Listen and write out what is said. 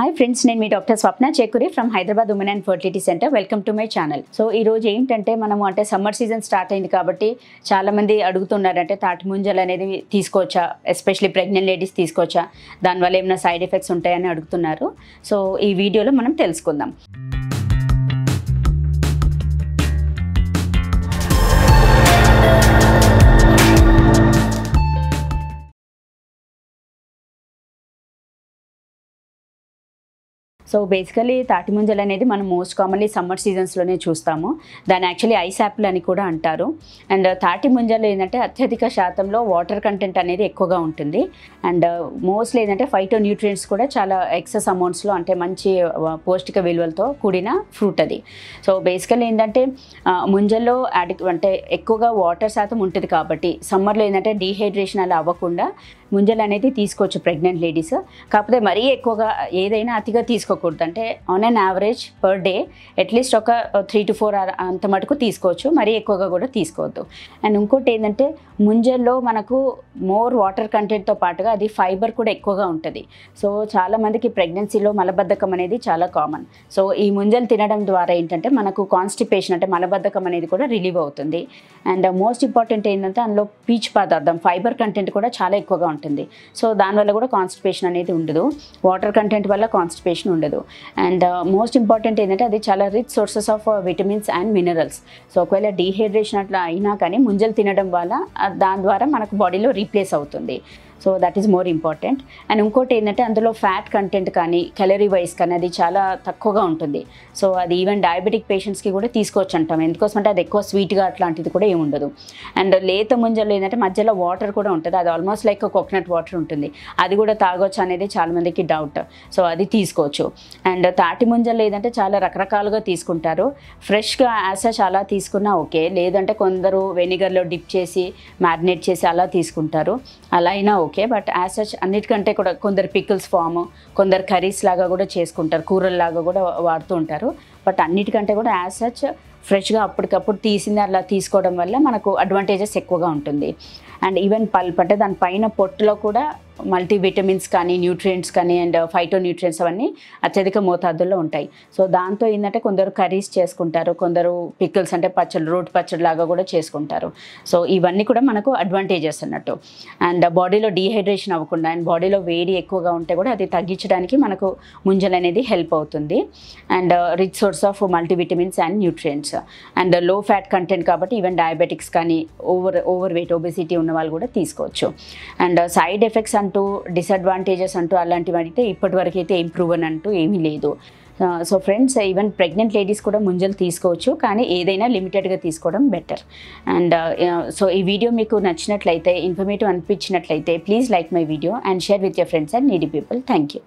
Hi friends, నేను మీ doctor Swapna Chekuri from Hyderabad women and fertility centre. Welcome to my channel. So ఈ రోజు ఏంటంటే మనము సమ్మర్ సీజన్ స్టార్ట్ అయింది కాబట్టి చాలామంది అడుగుతున్నారంటే తాటి ముంజలు అనేది తీసుకోవచ్చా, ఎస్పెషలీ ప్రెగ్నెంట్ లేడీస్ తీసుకోవచ్చా, దానివల్ల ఏమైనా సైడ్ ఎఫెక్ట్స్ ఉంటాయని అడుగుతున్నారు. సో ఈ వీడియోలో మనం తెలుసుకుందాం. సో బేసికలీ తాటి ముంజలు అనేది మనం మోస్ట్ కామన్లీ సమ్మర్ సీజన్స్లోనే చూస్తాము. దాన్ని యాక్చువల్లీ ఐస్ యాపిల్ అని కూడా అంటారు. అండ్ తాటి ముంజలు ఏంటంటే అత్యధిక శాతంలో వాటర్ కంటెంట్ అనేది ఎక్కువగా ఉంటుంది. అండ్ మోస్ట్లీ ఏంటంటే ఫైటో న్యూట్రియంట్స్ కూడా చాలా ఎక్సెస్ అమౌంట్స్లో, అంటే మంచి పౌష్టిక విలువలతో కూడిన ఫ్రూట్ అది. సో బేసికలీ ఏంటంటే ముంజల్లో అంటే ఎక్కువగా వాటర్ శాతం ఉంటుంది కాబట్టి సమ్మర్లో ఏంటంటే డీహైడ్రేషన్ అలా అవ్వకుండా ముంజలు అనేది తీసుకోవచ్చు ప్రెగ్నెంట్ లేడీస్. కాకపోతే మరీ ఎక్కువగా ఏదైనా అతిగా తీసుకోకూడదు. అంటే on an average per day at least ఒక 3 to 4 అంత మటుకు తీసుకోవచ్చు, మరీ ఎక్కువగా కూడా తీసుకోవద్దు. అండ్ ఇంకోటి ఏంటంటే ముంజల్లో మనకు మోర్ వాటర్ కంటెంట్తో పాటుగా అది ఫైబర్ కూడా ఎక్కువగా ఉంటుంది. సో చాలామందికి ప్రెగ్నెన్సీలో మలబద్ధకం అనేది చాలా కామన్. సో ఈ ముంజలు తినడం ద్వారా ఏంటంటే మనకు కాన్స్టిపేషన్ అంటే మలబద్ధకం అనేది కూడా రిలీవ్ అవుతుంది. అండ్ మోస్ట్ ఇంపార్టెంట్ ఏంటంటే అందులో పీచు పదార్థం ఫైబర్ కంటెంట్ కూడా చాలా ఎక్కువగా ఉంటుంది. సో దానివల్ల కూడా కాన్స్టిపేషన్ అనేది ఉండదు, వాటర్ కంటెంట్ వల్ల కాన్స్టిపేషన్ ఉండదు. అండ్ మోస్ట్ ఇంపార్టెంట్ ఏంటంటే అది చాలా rich sources of vitamins and minerals. So ఒకవేళ డీహైడ్రేషన్ అట్లా అయినా కానీ ముంజలు తినడం వల్ల దాని ద్వారా మనకు బాడీలో రీప్లేస్ అవుతుంది. So that is more important. And ఇంకోటి ఏంటంటే అందులో ఫ్యాట్ కంటెంట్ కానీ క్యాలరీ వైజ్ కానీ అది చాలా తక్కువగా ఉంటుంది. సో అది ఈవెన్ డయాబెటిక్ పేషెంట్స్కి కూడా తీసుకోవచ్చు అంటాం. ఎందుకోసమంటే అది ఎక్కువ స్వీట్గా అట్లాంటిది కూడా ఏమి ఉండదు. అండ్ లేత ముంజలు ఏంటంటే మధ్యలో వాటర్ కూడా ఉంటుంది, అది ఆల్మోస్ట్ లైక్ కోకోనట్ వాటర్ ఉంటుంది, అది కూడా తాగొచ్చు అనేది చాలామందికి డౌట్. సో అది తీసుకోవచ్చు. అండ్ తాటి ముంజలు ఏదంటే చాలా రకరకాలుగా తీసుకుంటారు. ఫ్రెష్గా యాసెస్ అలా తీసుకున్నా ఓకే, లేదంటే కొందరు వెనిగర్లో డిప్ చేసి మ్యారినేట్ చేసి అలా తీసుకుంటారు, అలా అయినా ఓకే. బట్ యాజ్ సచ్ అన్నిటికంటే కూడా కొందరు పికిల్స్ ఫామ్, కొందరు కర్రీస్ లాగా కూడా చేసుకుంటారు, కూరల్లాగా కూడా వాడుతూ ఉంటారు. బట్ అన్నిటికంటే కూడా యాజ్ సచ్ ఫ్రెష్గా అప్పటికప్పుడు తీసింది అలా తీసుకోవడం వల్ల మనకు అడ్వాంటేజెస్ ఎక్కువగా ఉంటుంది. అండ్ ఈవెన్ పల్ప్ అంటే దానిపైన పొట్టులో కూడా మల్టీవిటమిన్స్ కానీ న్యూట్రియంట్స్ కానీ అండ్ ఫైటో న్యూట్రియంట్స్ అవన్నీ అత్యధిక మోతాదుల్లో ఉంటాయి. సో దాంతో ఏంటంటే కొందరు కర్రీస్ చేసుకుంటారు, కొందరు పికిల్స్ అంటే పచ్చళ్ళు, రోటి పచ్చడి లాగా కూడా చేసుకుంటారు. సో ఇవన్నీ కూడా మనకు అడ్వాంటేజెస్ అన్నట్టు. అండ్ బాడీలో డీహైడ్రేషన్ అవ్వకుండా అండ్ బాడీలో వేడి ఎక్కువగా ఉంటే కూడా అది తగ్గించడానికి మనకు ముంజలు అనేది హెల్ప్ అవుతుంది. And rich source of multivitamins and nutrients and లో ఫ్యాట్ కంటెంట్ కాబట్టి ఈవెన్ డయాబెటిక్స్ కానీ ఓవర్ వెయిట్ ఒబెసిటీ ఉన్న వాళ్ళు కూడా తీసుకోవచ్చు. అండ్ సైడ్ ఎఫెక్ట్స్ అంటూ డిసడ్వాంటేజెస్ అంటూ అలాంటివి అయితే ఇప్పటివరకు అయితే ఇంప్రూవ్ అని అంటూ ఏమీ లేదు. So friends, even pregnant ladies కూడా ముంజలు తీసుకోవచ్చు, కానీ ఏదైనా లిమిటెడ్గా తీసుకోవడం బెటర్. అండ్ సో ఈ వీడియో మీకు నచ్చినట్లయితే, ఇన్ఫర్మేటివ్ అనిపించినట్లయితే please like my video and share with your friends and needy people. Thank you.